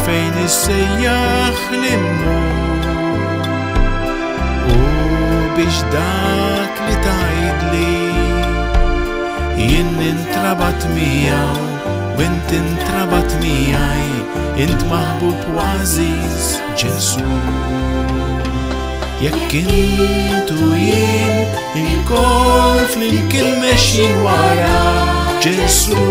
fejn issejjaħ l-immut u biex dak li tgħidli jien intrabat miegħu u int intrabat miegħi, int maħbub u għażiż Ġesu. Jekk intu jien il-kol flimkien mexjin wara Ġesu,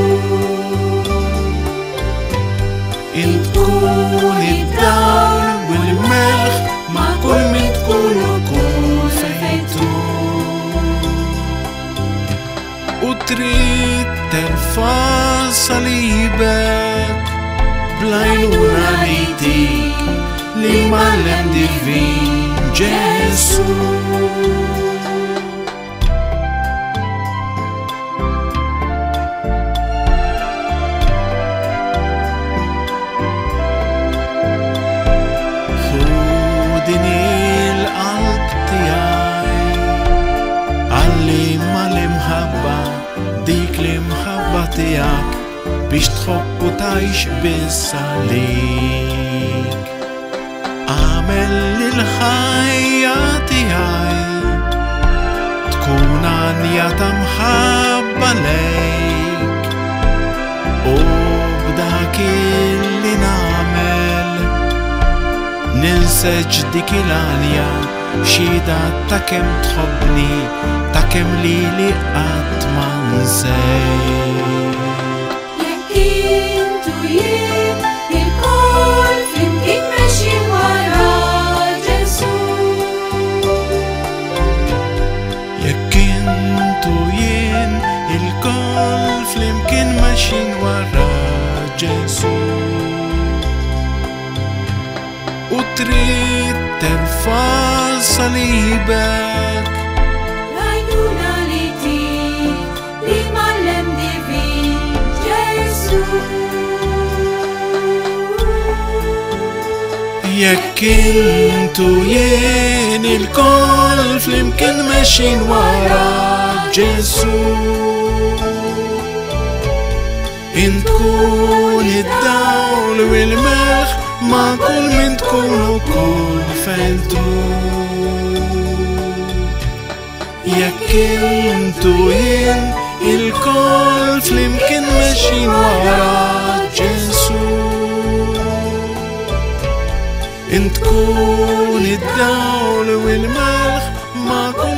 int tkun id-dawl u l-melħ ma' kull min tkun ukoll fejn tkun. U trid terfa' salibek bl-għajnuna nejtik li mallem divin Ġesu. Din il-qalb tiegħi għallim mal-imħabba dik l-imħabba tiegħek biex tħobb u tgħix biss għalik. Għamel l-ħajja tiegħi tkun għanja ta' mħabba lejk u b'dak li nagħmel ninseġ dik il-għalja xhieda ta' kemm tħobbni, ta' kemm lili qatt ma nsejk. Jekk intu jien il-kol flimkien mexjin wara Ġesu. Jekk intu jien il-kol flimkien mexjin wara Ġesu u trid terfa' salibek L-għajnuna li tik li mallem divin Ġesu. Jekk intu jien il-kol flimkien mexjin wara Ġesu, int tkun id-dawl u l-melħ ma' kull min tkun ukoll fejn tkun. Jekk intu jien il-kol flimkien mexjin wara Ġesu, int tkun id-dawl u l-melħ ma' kull